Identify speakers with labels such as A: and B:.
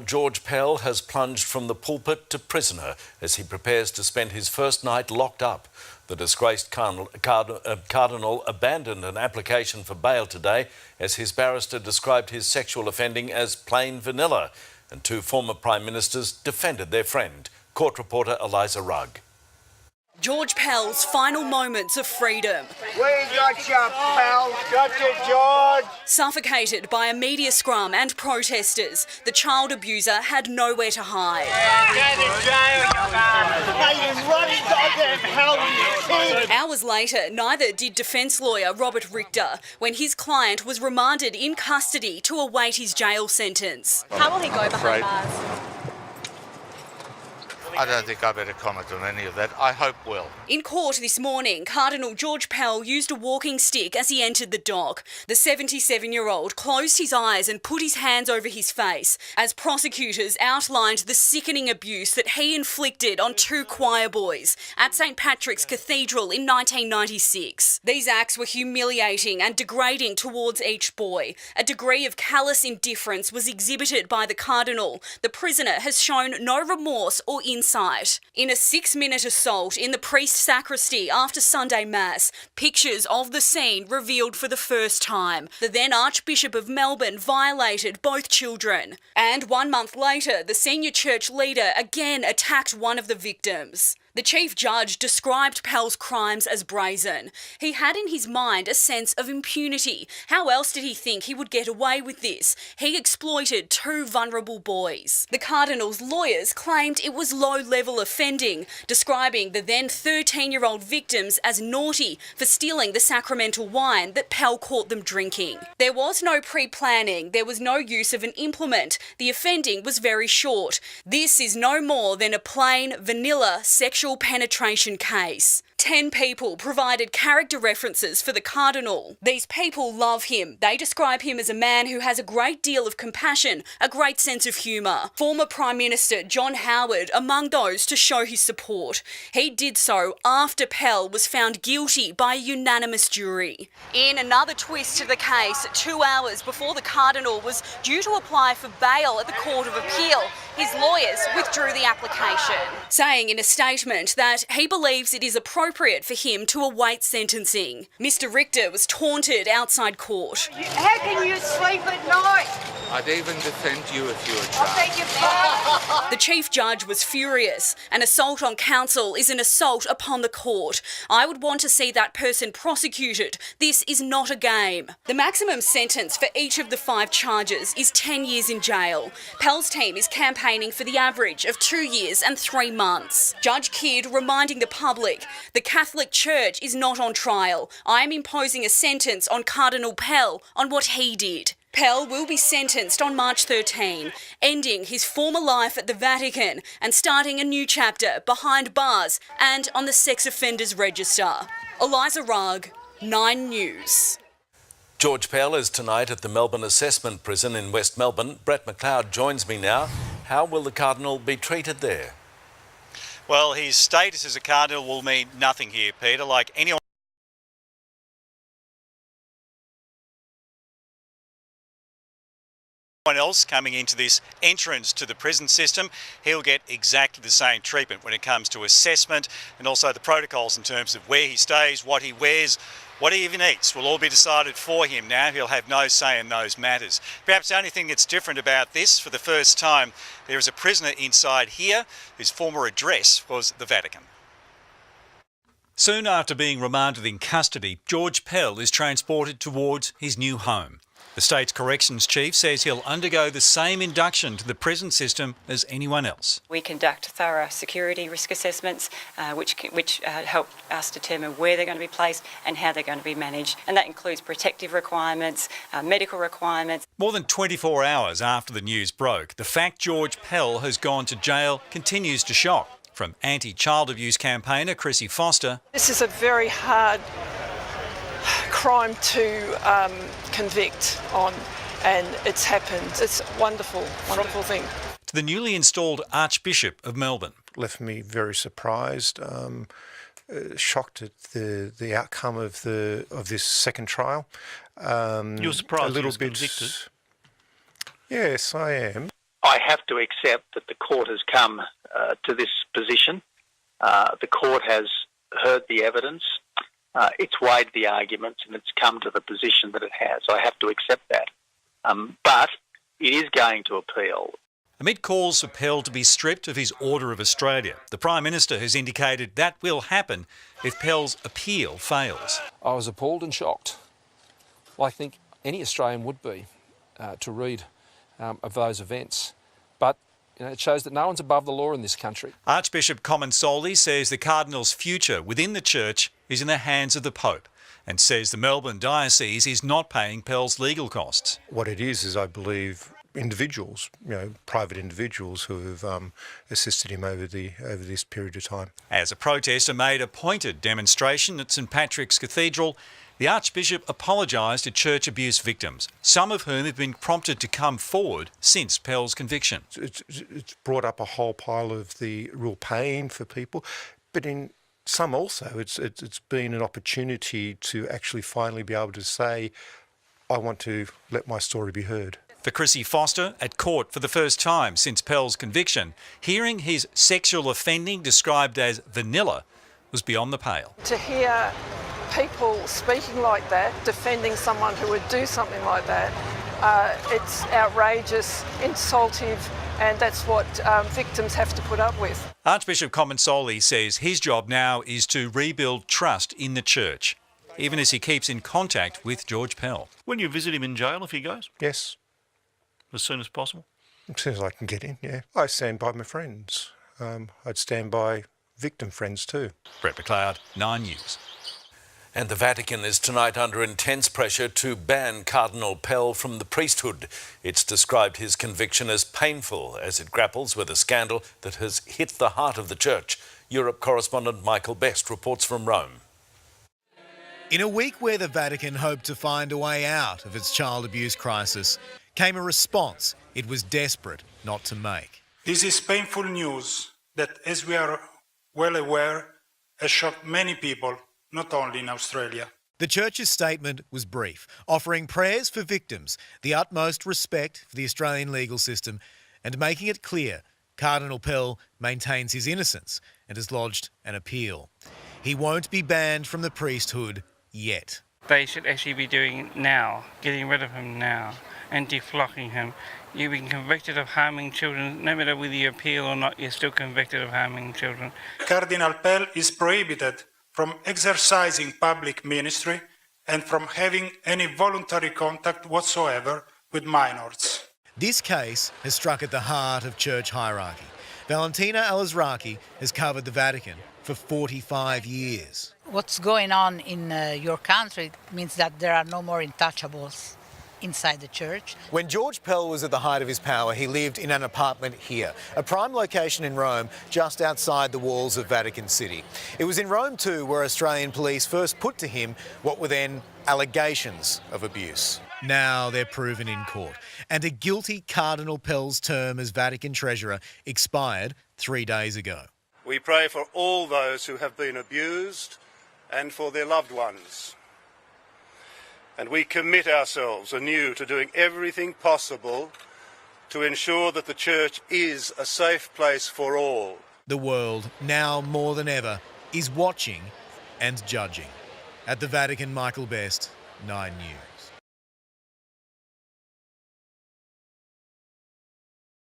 A: George Pell has plunged from the pulpit to prisoner as he prepares to spend his first night locked up. The disgraced cardinal abandoned an application for bail today as his barrister described his sexual offending as plain vanilla, and two former Prime Ministers defended their friend. Court reporter Eliza Rugg.
B: George Pell's final moments of freedom.
C: We got you, Pell. Got you, George.
B: Suffocated by a media scrum and protesters, the child abuser had nowhere to hide. Hours later, neither did defence lawyer Robert Richter when his client was remanded in custody to await his jail sentence.
D: How will he go behind bars?
E: I don't think I better comment on any of that. I hope well.
B: In court this morning, Cardinal George Pell used a walking stick as he entered the dock. The 77-year-old closed his eyes and put his hands over his face as prosecutors outlined the sickening abuse that he inflicted on two choir boys at St Patrick's Cathedral in 1996. These acts were humiliating and degrading towards each boy. A degree of callous indifference was exhibited by the Cardinal. The prisoner has shown no remorse or insight. In a 6-minute assault in the priest's sacristy after Sunday Mass, pictures of the scene revealed for the first time. The then Archbishop of Melbourne violated both children. And 1 month later, the senior church leader again attacked one of the victims. The Chief Judge described Pell's crimes as brazen. He had in his mind a sense of impunity. How else did he think he would get away with this? He exploited two vulnerable boys. The Cardinal's lawyers claimed it was low-level offending, describing the then 13-year-old victims as naughty for stealing the sacramental wine that Pell caught them drinking. There was no pre-planning. There was no use of an implement. The offending was very short. This is no more than a plain, vanilla sexual penetration case. 10 people provided character references for the Cardinal. These people love him. They describe him as a man who has a great deal of compassion, a great sense of humour. Former Prime Minister John Howard among those to show his support. He did so after Pell was found guilty by a unanimous jury. In another twist to the case, 2 hours before the Cardinal was due to apply for bail at the Court of Appeal, his lawyers withdrew the application, saying in a statement that he believes it is appropriate for him to await sentencing. Mr Richter was taunted outside court.
C: How can you sleep at night?
E: I'd even defend you if you were
C: I
E: charged.
C: beg your pardon.
B: The Chief Judge was furious. An assault on counsel is an assault upon the court. I would want to see that person prosecuted. This is not a game. The maximum sentence for each of the 5 charges is 10 years in jail. Pell's team is campaigning for the average of 2 years and 3 months. Judge Kidd reminding the public, the Catholic Church is not on trial. I am imposing a sentence on Cardinal Pell on what he did. Pell will be sentenced on March 13, ending his former life at the Vatican and starting a new chapter behind bars and on the sex offenders register. Eliza Rugg, 9 News.
A: George Pell is tonight at the Melbourne Assessment Prison in West Melbourne. Brett McLeod joins me now. How will the Cardinal be treated there?
F: Well, his status as a cardinal will mean nothing here, Peter. Like anyone else coming into this entrance to the prison system, he'll get exactly the same treatment when it comes to assessment and also the protocols in terms of where he stays, what he wears, what he even eats will all be decided for him now. He'll have no say in those matters. Perhaps the only thing that's different about this, for the first time, there is a prisoner inside here whose former address was the Vatican.
G: Soon after being remanded in custody, George Pell is transported towards his new home. The state's corrections chief says he'll undergo the same induction to the prison system as anyone else.
D: We conduct thorough security risk assessments which help us determine where they're going to be placed and how they're going to be managed. And that includes protective requirements, medical requirements.
G: More than 24 hours after the news broke, the fact George Pell has gone to jail continues to shock. From anti-child abuse campaigner Chrissy Foster.
H: This is a very hard crime to convict on, and it's happened. It's a wonderful, wonderful thing.
G: To the newly installed Archbishop of Melbourne.
I: Left me very surprised, shocked at the outcome of this second trial.
J: You're surprised
I: a little
J: he was
I: bit
J: convicted?
I: Yes, I am.
J: I have to accept that the court has come to this position. The court has heard the evidence, it's weighed the arguments, and it's come to the position that it has. I have to accept that. But it is going to appeal.
G: Amid calls for Pell to be stripped of his Order of Australia, the Prime Minister has indicated that will happen if Pell's appeal fails.
K: I was appalled and shocked, I think any Australian would be, to read of those events. But it shows that no one's above the law in this country.
G: Archbishop Comensoli says the Cardinal's future within the Church is in the hands of the Pope and says the Melbourne Diocese is not paying Pell's legal costs.
I: What it is I believe, individuals, private individuals who have assisted him over this period of time.
G: As a protester made a pointed demonstration at St Patrick's Cathedral, the Archbishop apologised to church abuse victims, some of whom have been prompted to come forward since Pell's conviction.
I: It's brought up a whole pile of the real pain for people, but in some also it's been an opportunity to actually finally be able to say, I want to let my story be heard.
G: For Chrissy Foster, at court for the first time since Pell's conviction, hearing his sexual offending described as vanilla was beyond the pale.
H: To hear people speaking like that, defending someone who would do something like that, it's outrageous, insultive, and that's what victims have to put up with.
G: Archbishop Comensoli says his job now is to rebuild trust in the Church, even as he keeps in contact with George Pell.
L: Will you visit him in jail if he goes?
I: Yes.
L: As soon as possible?
I: As soon as I can get in, yeah. I stand by my friends. I'd stand by victim friends too.
G: Brett McLeod, 9 News.
A: And the Vatican is tonight under intense pressure to ban Cardinal Pell from the priesthood. It's described his conviction as painful as it grapples with a scandal that has hit the heart of the Church. Europe correspondent Michael Best reports from Rome.
M: In a week where the Vatican hoped to find a way out of its child abuse crisis, came a response it was desperate not to make.
N: This is painful news that, as we are well aware, has shocked many people, not only in Australia.
M: The Church's statement was brief, offering prayers for victims, the utmost respect for the Australian legal system, and making it clear Cardinal Pell maintains his innocence and has lodged an appeal. He won't be banned from the priesthood yet.
O: They should actually be doing it now, getting rid of him now and deflocking him. You've been convicted of harming children. No matter whether you appeal or not, you're still convicted of harming children.
N: Cardinal Pell is prohibited from exercising public ministry and from having any voluntary contact whatsoever with minors.
M: This case has struck at the heart of church hierarchy. Valentina Alizraki has covered the Vatican for 45 years.
P: What's going on in your country means that there are no more untouchables inside the church.
M: When George Pell was at the height of his power, he lived in an apartment here, a prime location in Rome, just outside the walls of Vatican City. It was in Rome too where Australian police first put to him what were then allegations of abuse. Now they're proven in court, and a guilty Cardinal Pell's term as Vatican Treasurer expired 3 days ago.
Q: We pray for all those who have been abused and for their loved ones. And we commit ourselves anew to doing everything possible to ensure that the Church is a safe place for all.
M: The world, now more than ever, is watching and judging. At the Vatican, Michael Best, 9 News.